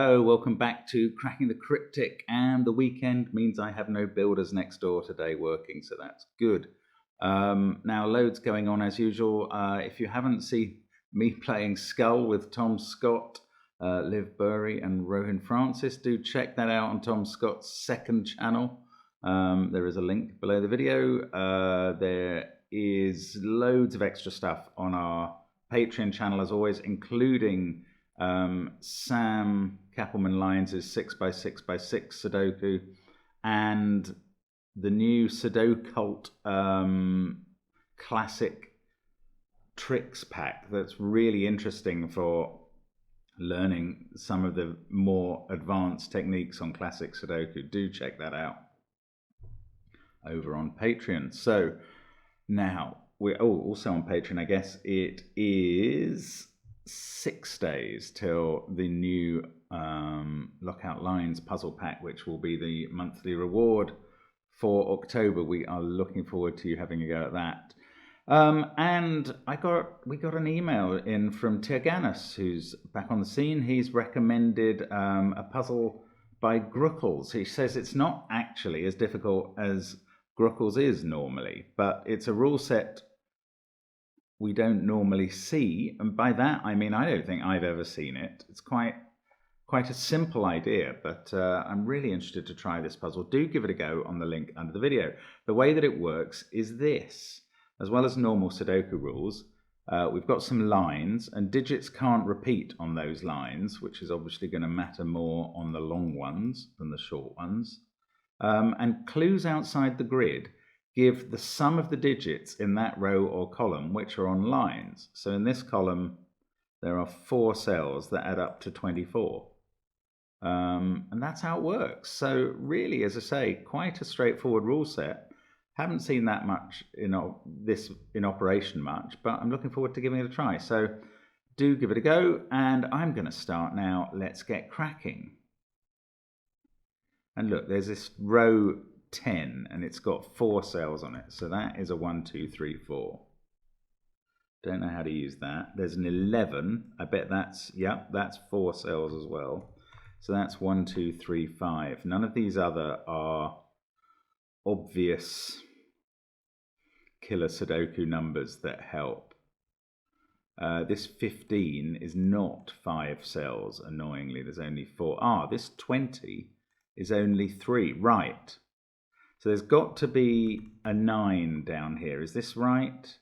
Hello, welcome back to Cracking the Cryptic, and the weekend means I have no builders next door today working, so that's good. Now, loads going on as usual. If you haven't seen me playing Skull with Tom Scott, Liv Burry and Rohan Francis, do check that out on Tom Scott's second channel. There is a link below the video. There is loads of extra stuff on our Patreon channel as always, including Sam Cappleman-Lynes' 6x6x6 Sudoku and the new Sudocult classic tricks pack that's really interesting for learning some of the more advanced techniques on classic Sudoku. Do check that out over on Patreon. So now we're also on Patreon, I guess it is 6 days till the new Lockout Lines puzzle pack, which will be the monthly reward for October. We are looking forward to you having a go at that. And we got an email in from Tirganus, who's back on the scene. He's recommended a puzzle by Gruckles. He says it's not actually as difficult as Gruckles is normally, but it's a rule set we don't normally see, and by that I mean I don't think I've ever seen it. It's quite a simple idea, but I'm really interested to try this puzzle. Do give it a go on the link under the video. The way that it works is this. As well as normal Sudoku rules, we've got some lines, and digits can't repeat on those lines, which is obviously going to matter more on the long ones than the short ones. And clues outside the grid give the sum of the digits in that row or column which are on lines. So in this column, there are 4 cells that add up to 24. And that's how it works. So really, as I say, quite a straightforward rule set. Haven't seen that much in operation much, but I'm looking forward to giving it a try. So do give it a go, and I'm going to start now. Let's get cracking. And look, there's this row 10 and it's got 4 cells on it, so that is a 1, 2, 3, 4. Don't know how to use that. There's an 11. I bet that's 4 cells as well, so that's 1, 2, 3, 5. None of these other are obvious killer Sudoku numbers that help. This 15 is not 5 cells, annoyingly. There's only 4. This 20 is only 3. Right. So there's got to be a 9 down here. Is this right?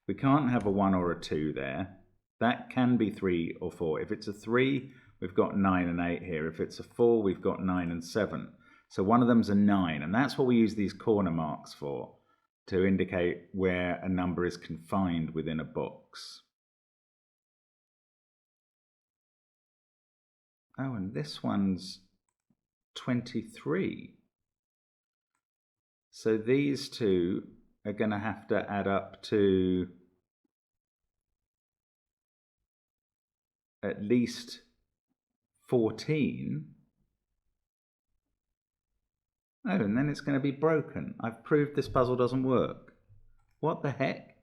We can't have a 1 or a 2 there. That can be 3 or 4. If it's a 3, we've got 9 and 8 here. If it's a 4, we've got 9 and 7. So one of them's a 9, and that's what we use these corner marks for, to indicate where a number is confined within a box. Oh, and this one's 23. So these two are going to have to add up to at least 14. Oh, and then it's going to be broken. I've proved this puzzle doesn't work. What the heck?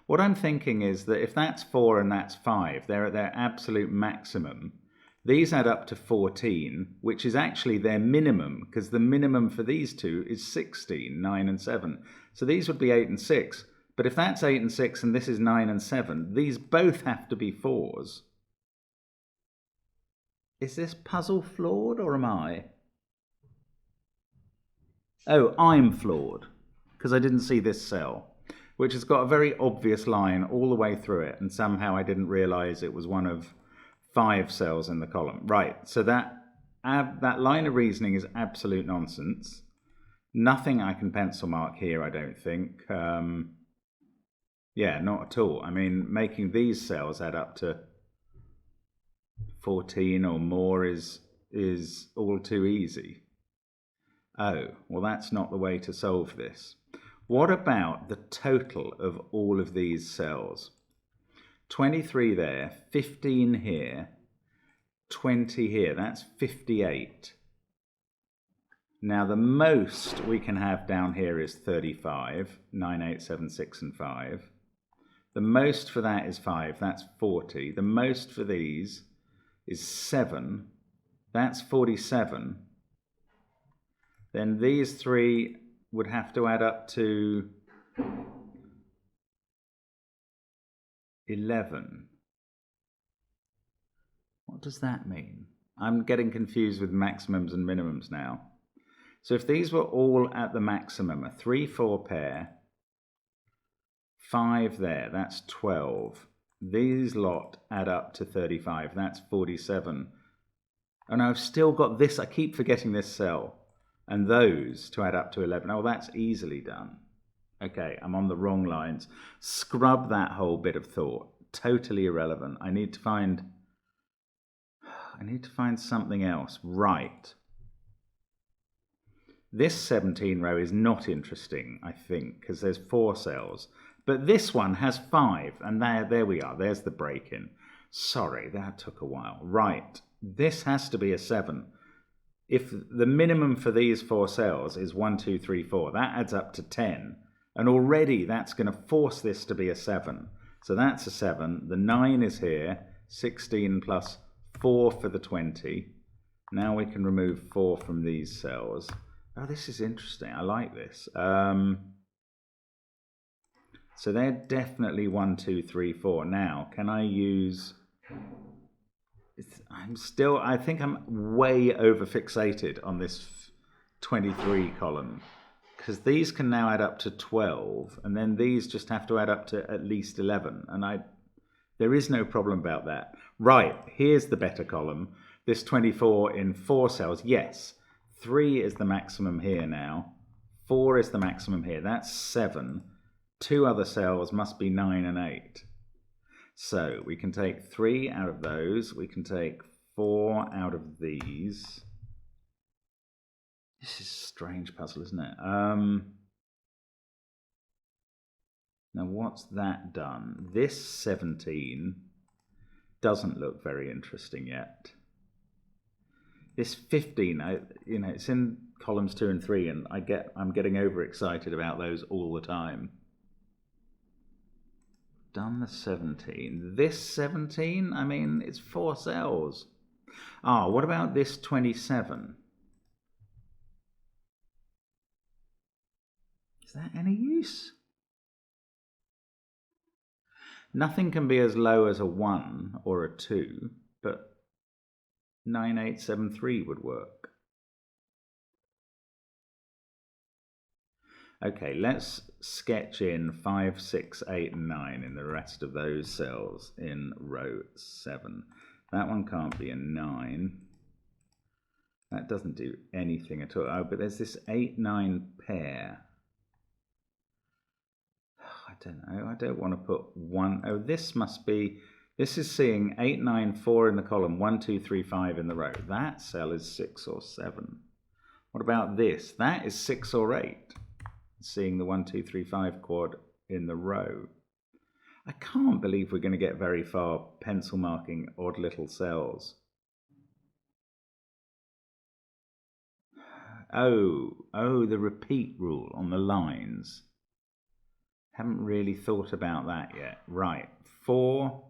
What I'm thinking is that if that's 4 and that's 5, they're at their absolute maximum. These add up to 14, which is actually their minimum, because the minimum for these two is 16, 9 and 7. So these would be 8 and 6. But if that's 8 and 6 and this is 9 and 7, these both have to be 4s. Is this puzzle flawed, or am I? Oh, I'm flawed, because I didn't see this cell, which has got a very obvious line all the way through it, and somehow I didn't realize it was one of 5 cells in the column. Right, so that line of reasoning is absolute nonsense. Nothing I can pencil mark here, I don't think. Yeah, not at all. I mean, making these cells add up to 14 or more is all too easy. Oh, well, that's not the way to solve this. What about the total of all of these cells? 23 there, 15 here, 20 here. That's 58. Now, the most we can have down here is 35, 9, 8, 7, 6, and 5. The most for that is 5. That's 40. The most for these is 7. That's 47. Then these three would have to add up to 11. What does that mean? I'm getting confused with maximums and minimums now. So if these were all at the maximum, a 3-4 pair, 5 there, that's 12. These lot add up to 35, that's 47. And I've still got this, I keep forgetting this cell. And those to add up to 11. Oh, that's easily done. Okay, I'm on the wrong lines. Scrub that whole bit of thought. Totally irrelevant. I need to find something else. Right. This 17 row is not interesting, I think, because there's 4 cells. But this one has 5, and there we are. There's the break-in. Sorry, that took a while. Right, this has to be a 7. If the minimum for these 4 cells is 1, 2, 3, 4, that adds up to 10. And already that's going to force this to be a 7. So that's a 7. The 9 is here. 16 plus 4 for the 20. Now we can remove 4 from these cells. Oh, this is interesting. I like this. So they're definitely 1, 2, 3, 4. Now, can I use... I think I'm way over fixated on this 23 column, because these can now add up to 12, and then these just have to add up to at least 11, and there is no problem about that. Right, here's the better column. This 24 in 4 cells, yes. 3 is the maximum here now. 4 is the maximum here. That's 7. 2 other cells must be 9 and 8. So we can take 3 out of those. We can take 4 out of these. This is a strange puzzle, isn't it? Now what's that done? This 17 doesn't look very interesting yet. This 15, it's in columns 2 and 3, and I'm getting overexcited about those all the time. Done the 17. This 17, I mean, it's 4 cells. Ah, what about this 27? Is that any use? Nothing can be as low as a 1 or a 2, but 9873 would work. Okay, let's sketch in 5, 6, 8, and 9 in the rest of those cells in row 7. That one can't be a 9. That doesn't do anything at all. Oh, but there's this 8, 9 pair. I don't know. I don't want to put 1. Oh, this must be... This is seeing 8, 9, 4 in the column, 1, 2, 3, 5 in the row. That cell is 6 or 7. What about this? That is 6 or 8. Seeing the 1, 2, 3, 5 quad in the row. I can't believe we're going to get very far pencil marking odd little cells. Oh, the repeat rule on the lines. Haven't really thought about that yet. Right, 4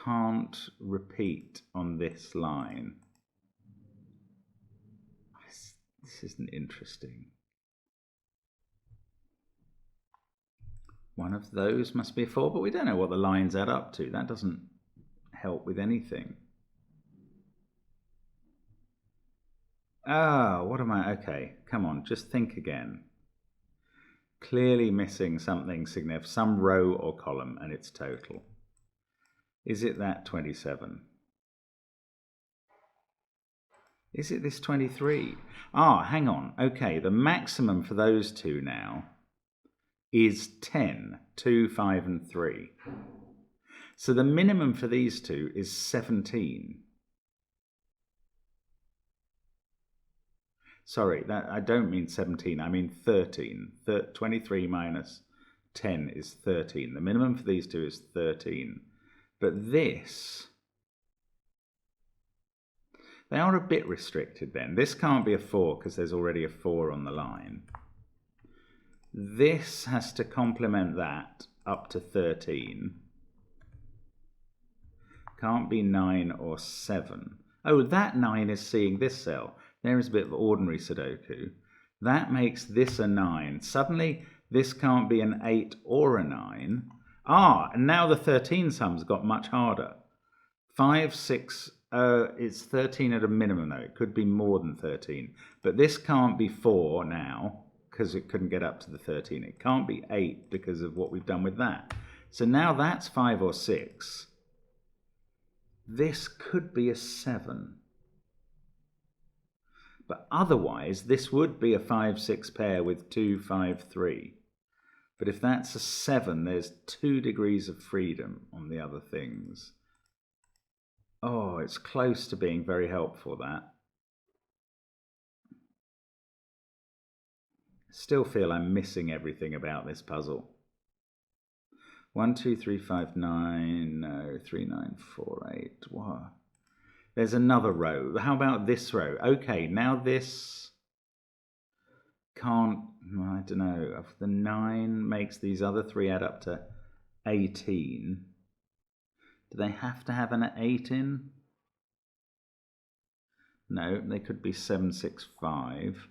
can't repeat on this line. This isn't interesting. One of those must be a 4, but we don't know what the lines add up to. That doesn't help with anything. Oh, what am I? Okay, come on, just think again. Clearly missing something significant, some row or column, and it's total. Is it that 27? Is it this 23? Ah, hang on. Okay, the maximum for those two now is 10, 2, 5, and 3. So the minimum for these two is 17. Sorry, I don't mean 17, I mean 13. 23 minus 10 is 13. The minimum for these two is 13. But this, they are a bit restricted then. This can't be a 4 because there's already a 4 on the line. This has to complement that up to 13. Can't be 9 or 7. Oh, that 9 is seeing this cell. There is a bit of ordinary Sudoku. That makes this a 9. Suddenly, this can't be an 8 or a 9. Ah, and now the 13 sums got much harder. 5, 6, it's 13 at a minimum though. It could be more than 13. But this can't be 4 now, because it couldn't get up to the 13. It can't be 8 because of what we've done with that. So now that's 5 or 6. This could be a 7. But otherwise, this would be a 5-6 pair with 2, 5, 3. But if that's a 7, there's 2 degrees of freedom on the other things. Oh, it's close to being very helpful, that. Still feel I'm missing everything about this puzzle. 1, 2, 3, 5, 9, no, 3, 9, 4, 8. Wow. There's another row. How about this row? Okay, now this can't, I don't know, if the 9 makes these other 3 add up to 18. Do they have to have an 8 in? No, they could be 7, 6, 5.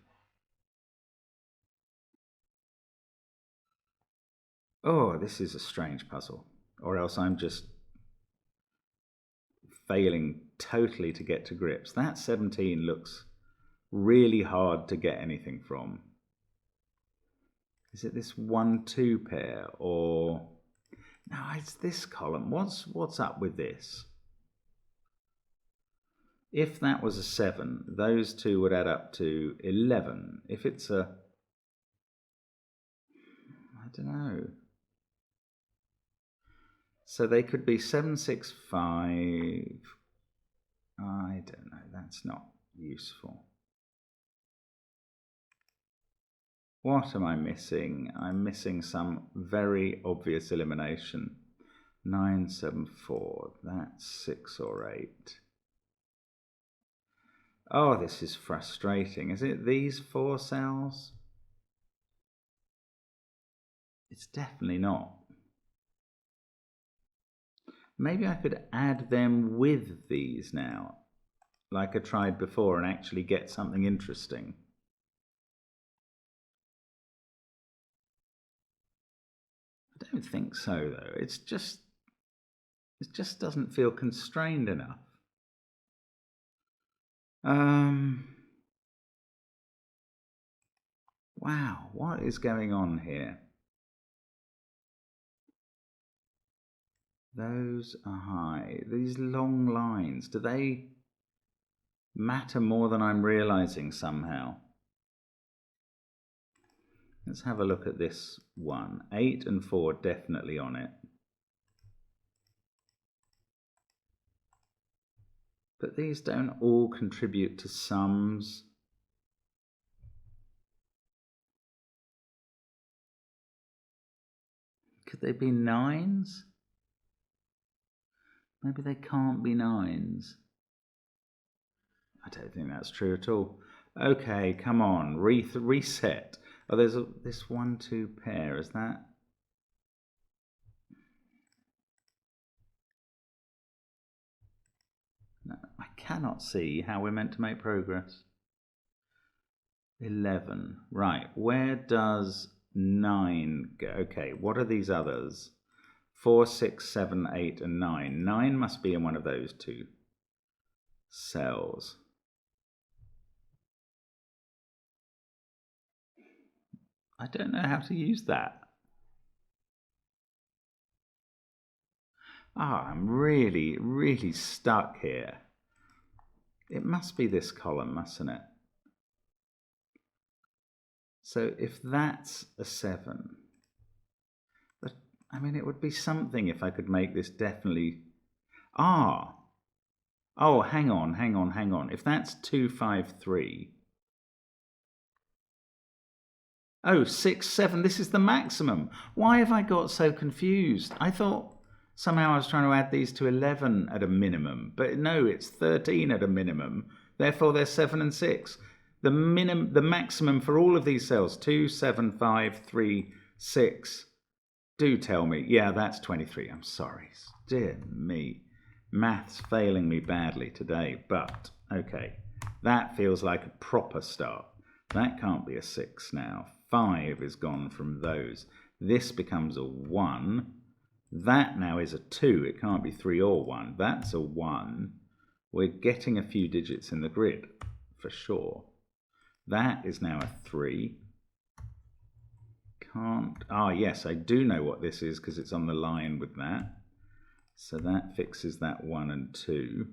Oh, this is a strange puzzle. Or else I'm just failing totally to get to grips. That 17 looks really hard to get anything from. Is it this 1, 2 pair, or no, it's this column. What's up with this? If that was a 7, those 2 would add up to 11. If it's a, I don't know. So they could be 7, 6, 5. I don't know. That's not useful. What am I missing? I'm missing some very obvious elimination. 9, 7, 4. That's 6 or 8. Oh, this is frustrating. Is it these 4 cells? It's definitely not. Maybe I could add them with these now, like I tried before, and actually get something interesting. I don't think so, though. It just doesn't feel constrained enough. Wow, what is going on here? Those are high. These long lines, do they matter more than I'm realizing somehow? Let's have a look at this one. 8 and 4 definitely on it. But these don't all contribute to sums. Could they be 9s? Maybe they can't be 9s. I don't think that's true at all. Okay, come on, reset. Oh, there's this 1, 2 pair, is that? No, I cannot see how we're meant to make progress. 11, right, where does 9 go? Okay, what are these others? 4, 6, 7, 8, and 9. 9 must be in one of those 2 cells. I don't know how to use that. Ah, I'm really, really stuck here. It must be this column, mustn't it? So if that's a 7, I mean, it would be something if I could make this definitely... Ah! Oh, hang on. If that's 2, 5, 3... Oh, 6, 7, this is the maximum. Why have I got so confused? I thought somehow I was trying to add these to 11 at a minimum, but no, it's 13 at a minimum. Therefore, they're 7 and 6. The maximum for all of these cells, 2, 7, 5, 3, 6. Do tell me. Yeah, that's 23. I'm sorry. Dear me. Maths failing me badly today, but okay. That feels like a proper start. That can't be a 6 now. 5 is gone from those. This becomes a 1. That now is a 2. It can't be 3 or 1. That's a 1. We're getting a few digits in the grid, for sure. That is now a 3. Can't... Ah, yes, I do know what this is because it's on the line with that. So that fixes that 1 and 2.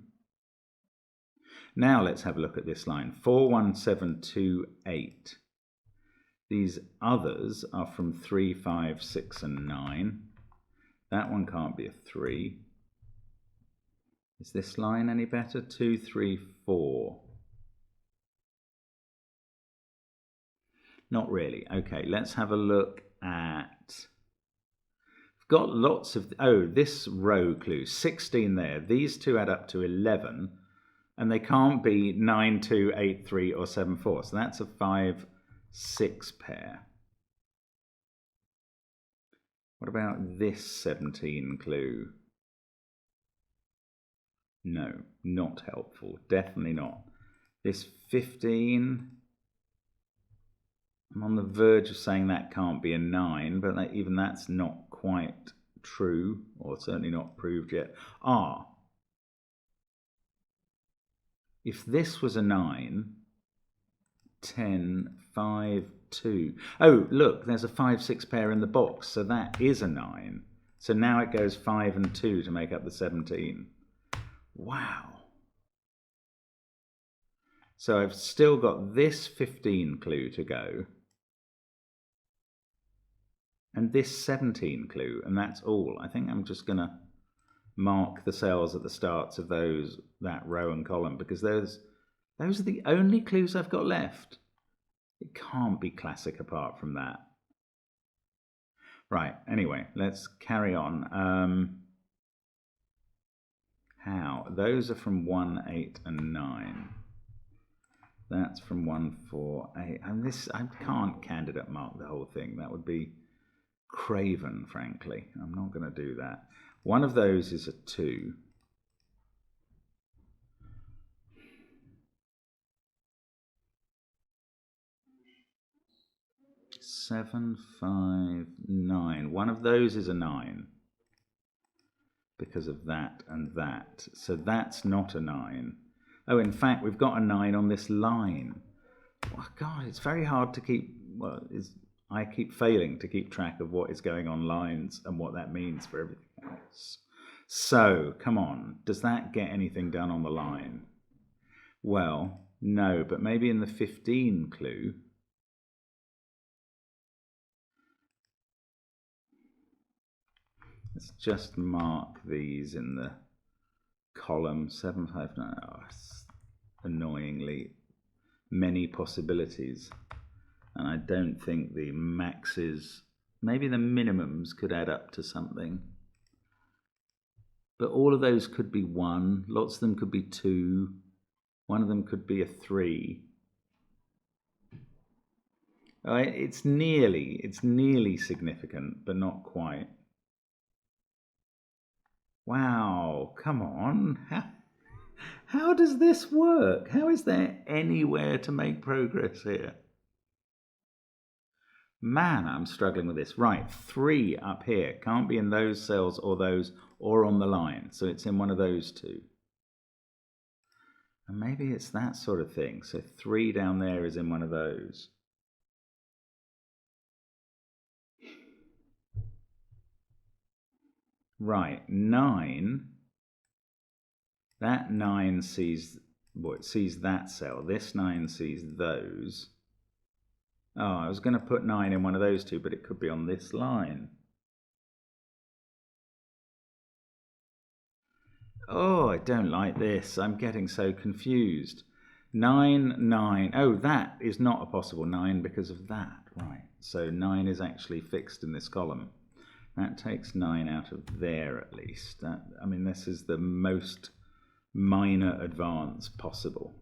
Now let's have a look at this line. 4, 1, 7, 2, 8. These others are from 3, 5, 6, and 9. That one can't be a 3. Is this line any better? 2, 3, 4. Not really. Okay, let's have a look at... I've got lots of... Oh, this row clue. 16 there. These two add up to 11. And they can't be 9, 2, 8, 3, or 7, 4. So that's a 5, 6 pair. What about this 17 clue? No, not helpful. Definitely not. This 15, I'm on the verge of saying that can't be a 9, but even that's not quite true, or certainly not proved yet. Ah, if this was a 9, 10, 5, 2. Oh, look, there's a 5, 6 pair in the box, so that is a 9. So now it goes 5 and 2 to make up the 17. Wow. So I've still got this 15 clue to go. And this 17 clue, and that's all. I think I'm just going to mark the cells at the starts of that row and column, because those are the only clues I've got left. It can't be classic apart from that. Right, anyway, let's carry on. How? Those are from 1, 8, and 9. That's from 1, 4, 8. And this, I can't candidate mark the whole thing. That would be craven, frankly. I'm not going to do that. One of those is a 2. Seven, 5, 9. One of those is a 9 because of that and that. So that's not a 9. Oh, in fact, we've got a 9 on this line. Oh, God, it's very hard to keep... Well, I keep failing to keep track of what is going on lines and what that means for everything else. So, come on, does that get anything done on the line? Well, no, but maybe in the 15 clue... Let's just mark these in the column 7, 5, 9. Oh, annoyingly many possibilities. And I don't think the maxes, maybe the minimums could add up to something. But all of those could be 1. Lots of them could be 2. One of them could be a 3. It's nearly significant, but not quite. Wow, come on. How does this work? How is there anywhere to make progress here? Man, I'm struggling with this. Right, 3 up here. Can't be in those cells or those or on the line. So it's in one of those two. And maybe it's that sort of thing. So 3 down there is in one of those. Right, 9. That 9 sees, well, it sees that cell. This 9 sees those. Oh, I was going to put 9 in one of those two, but it could be on this line. Oh, I don't like this. I'm getting so confused. 9, 9. Oh, that is not a possible 9 because of that. Right, so 9 is actually fixed in this column. That takes 9 out of there at least. I mean, this is the most minor advance possible.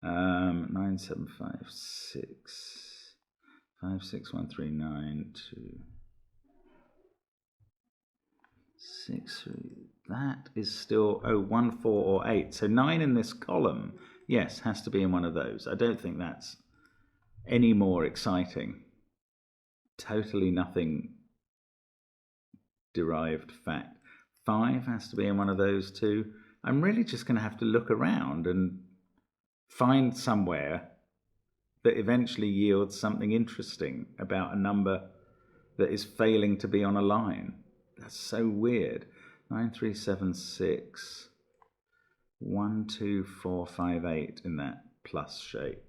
9, 7, 5, 6. 5, 6, 1, 3, 9, 2. 6, 3. That is still, 1, 4, or 8. So 9 in this column, yes, has to be in one of those. I don't think that's any more exciting. Totally nothing derived fact. 5 has to be in one of those too. I'm really just going to have to look around and find somewhere that eventually yields something interesting about a number that is failing to be on a line. That's so weird. 9, 3, 7, 6. 1, 2, 4, 5, 8 in that plus shape.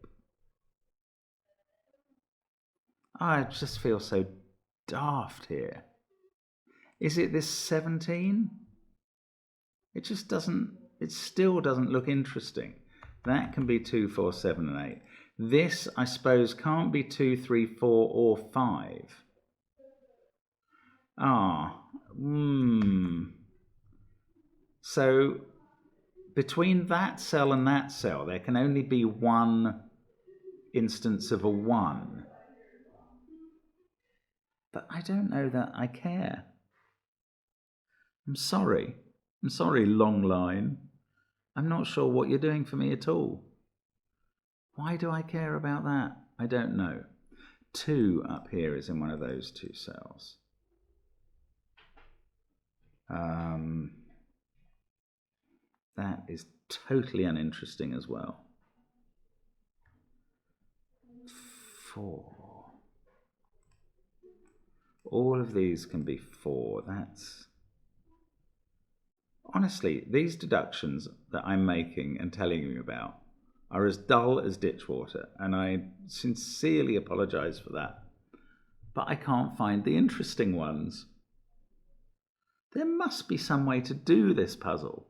I just feel so daft here. Is it this 17? It just doesn't, it still doesn't look interesting. That can be 2, 4, 7, and 8. This, I suppose, can't be 2, 3, 4, or 5. So between that cell and that cell, there can only be one instance of a 1. But I don't know that I care. I'm sorry. I'm sorry, long line. I'm not sure what you're doing for me at all. Why do I care about that? I don't know. 2 up here is in one of those 2 cells. That is totally uninteresting as well. 4. All of these can be 4. That's... Honestly, these deductions that I'm making and telling you about are as dull as ditch water, and I sincerely apologize for that. But I can't find the interesting ones. There must be some way to do this puzzle.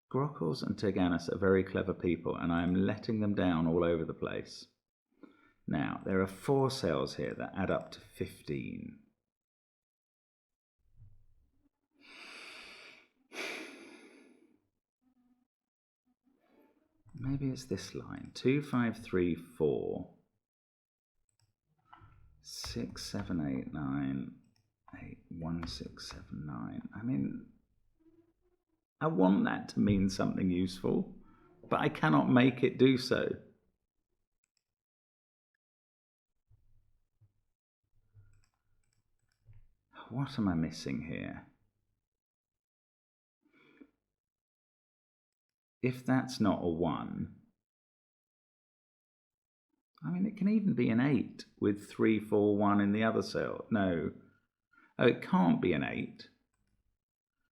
Grockles and Teganus are very clever people, and I am letting them down all over the place. Now, there are 4 cells here that add up to 15. Maybe it's this line. 2, 5, 3, 4. 6, 7, 8, 9. 8, 1, 6, 7, 9. I mean, I want that to mean something useful, but I cannot make it do so. What am I missing here? If that's not a 1, I mean, it can even be an 8 with 3, 4, 1 in the other cell. No. Oh, it can't be an 8,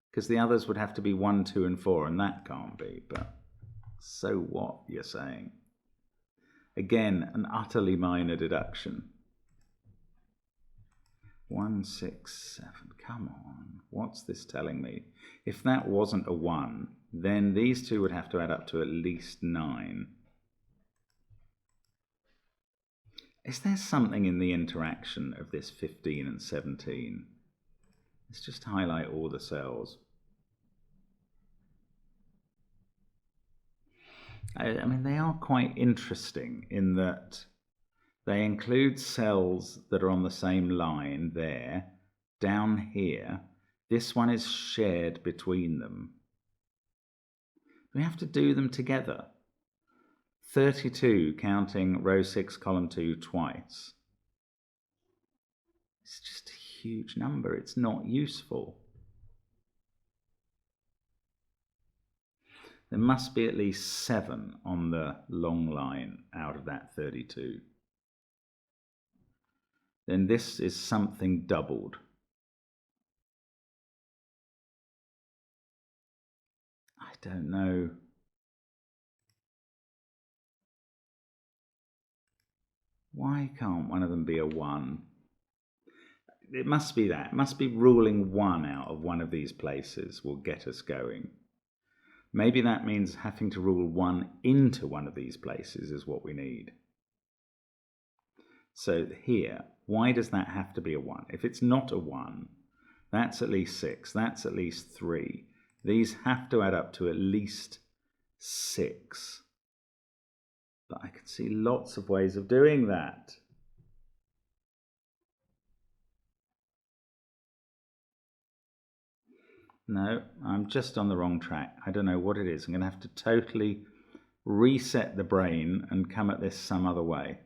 because the others would have to be 1, 2, and 4, and that can't be. But so what, you're saying? Again, an utterly minor deduction. 1, 6, 7. Come on. What's this telling me? If that wasn't a 1, then these 2 would have to add up to at least 9. Is there something in the interaction of this 15 and 17? Let's just highlight all the cells. I mean, they are quite interesting in that they include cells that are on the same line there, down here. This one is shared between them. We have to do them together. 32, counting row 6, column 2 twice. It's just a huge number. It's not useful. There must be at least 7 on the long line out of that 32. Then this is something doubled. I don't know. Why can't one of them be a 1? It must be that. It must be ruling 1 out of one of these places will get us going. Maybe that means having to rule 1 into one of these places is what we need. So here, why does that have to be a 1? If it's not a 1, that's at least 6, that's at least 3. These have to add up to at least 6. But I can see lots of ways of doing that. No, I'm just on the wrong track. I don't know what it is. I'm going to have to totally reset the brain and come at this some other way.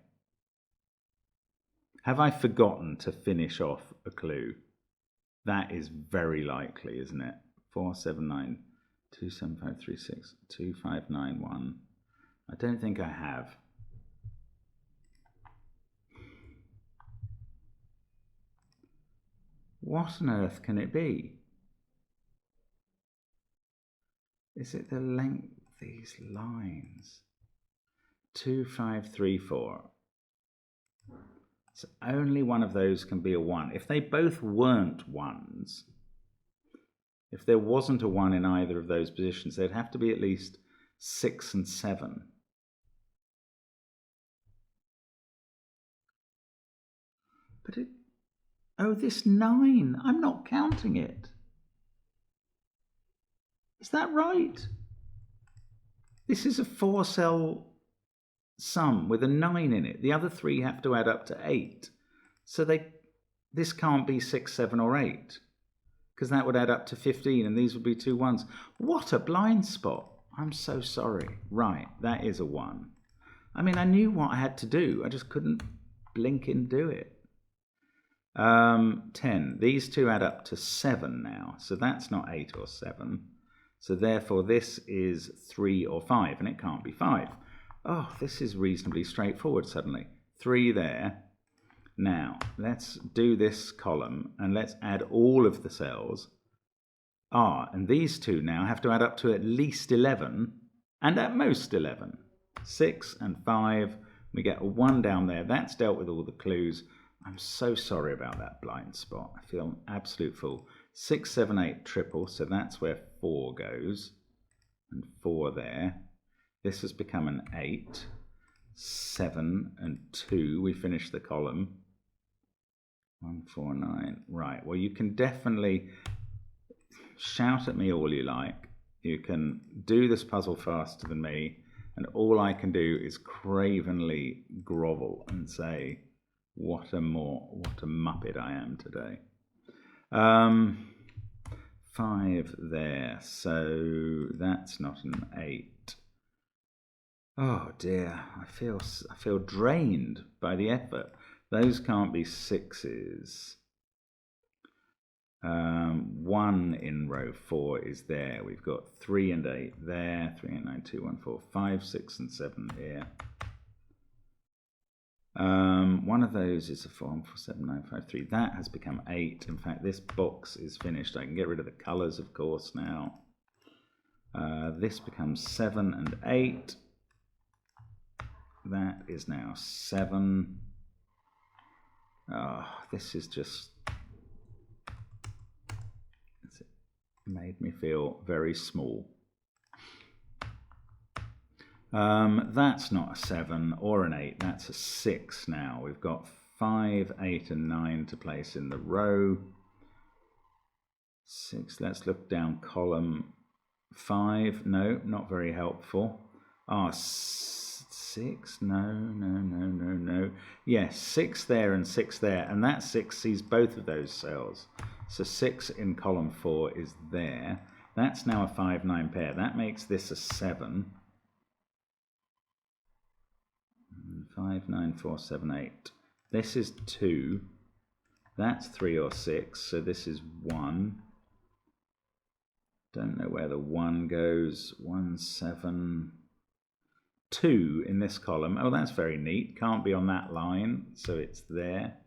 Have I forgotten to finish off a clue? That is very likely, isn't it? 479 27536 2591. I don't think I have. What on earth can it be? Is it the length of these lines? 2534. So only one of those can be a 1. If they both weren't 1s, if there wasn't a 1 in either of those positions, there'd have to be at least 6 and 7. But it... Oh, this 9. I'm not counting it. Is that right? This is a 4-cell sum with a 9 in it. The other 3 have to add up to 8. So this can't be 6, 7 or 8. Because that would add up to 15 and these would be 2 1s. What a blind spot. I'm so sorry. Right, that is a 1. I mean, I knew what I had to do. I just couldn't blink and do it. 10. These 2 add up to 7 now. So that's not 8 or 7. So therefore this is 3 or 5 and it can't be 5. Oh, this is reasonably straightforward suddenly. 3 there. Now, let's do this column and let's add all of the cells. And these 2 now have to add up to at least 11 and at most 11. 6 and 5. We get a 1 down there. That's dealt with all the clues. I'm so sorry about that blind spot. I feel an absolute fool. 6, 7, 8, triple. So that's where 4 goes. And 4 there. This has become an 8. 7 and 2. We finish the column. 1, 4, 9. Right. Well, you can definitely shout at me all you like. You can do this puzzle faster than me. And all I can do is cravenly grovel and say, what a muppet I am today. 5 there. So that's not an 8. Oh dear. I feel drained by the effort. Those can't be 6s. 1 in row 4 is there. We've got 3 and 8 there. 3 and 9, 2, 1, 4, 5, 6 and 7 here. One of those is a 4, 1, 4, 7, 9, 5, 3. That has become 8. In fact, this box is finished. I can get rid of the colours, of course, now. This becomes 7 and 8. That is now 7. Oh, this is just... It made me feel very small. That's not a 7 or an 8. That's a 6 now. We've got 5, 8 and 9 to place in the row. 6. Let's look down column 5. No, not very helpful. 6. No. Yes, 6 there and 6 there. And that 6 sees both of those cells. So 6 in column 4 is there. That's now a 5, 9 pair. That makes this a 7. 5, 9, 4, 7, 8. This is 2. That's 3 or 6. So this is 1. Don't know where the 1 goes. 1, 7, 2 in this column. Oh, that's very neat. Can't be on that line. So it's there.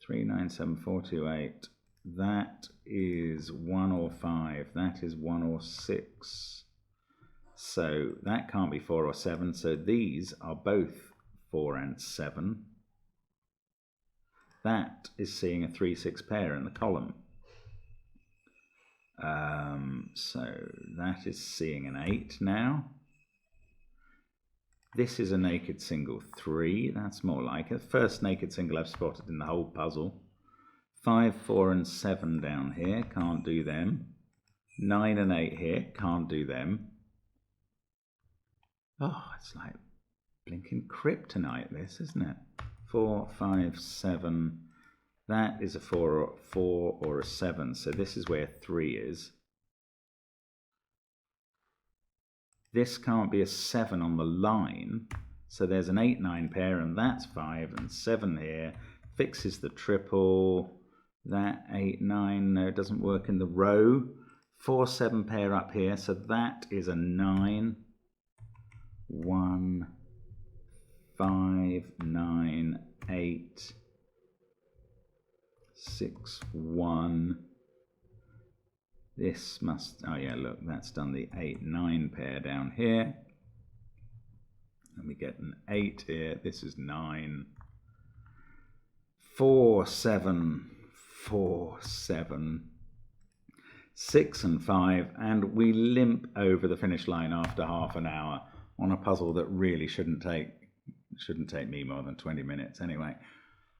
3, 9, 7, 4, 2, 8. That is 1 or 5. That is 1 or 6. So that can't be 4 or 7. So these are both 4 and 7. That is seeing a 3, 6 pair in the column. So that is seeing an 8 now. This is a naked single 3. That's more like it. First naked single I've spotted in the whole puzzle. 5, 4 and 7 down here. Can't do them. 9 and 8 here. Can't do them. Oh, it's like blinking kryptonite, this, isn't it? 4, 5, 7, That is a 4 or a 7, so this is where 3 is. This can't be a 7 on the line, so there's an 8-9 pair, and that's 5 and 7 here. Fixes the triple. That 8-9, no, it doesn't work in the row. 4-7 pair up here, so that is a 9. 1, 5, 9, 8, 6, 1. This must, oh yeah, look, that's done the 8-9 pair down here. And we get an 8 here. This is 9. 4, 7, 4, 7, 6 and 5, and we limp over the finish line after half an hour on a puzzle that really shouldn't take me more than 20 minutes anyway.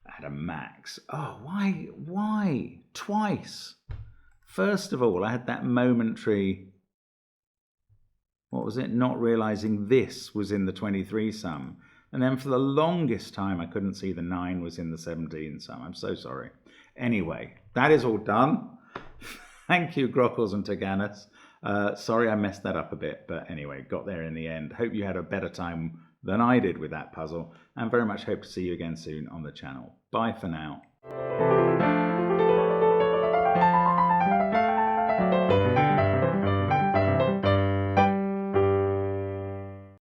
I had a max. Oh, why? Twice. First of all, I had that momentary, what was it, not realizing this was in the 23 sum. And then for the longest time, I couldn't see the 9 was in the 17 sum. I'm so sorry. Anyway, that is all done. Thank you, Grockles and Taganas. Sorry I messed that up a bit, but anyway, got there in the end. Hope you had a better time than I did with that puzzle, and very much hope to see you again soon on the channel. Bye for now.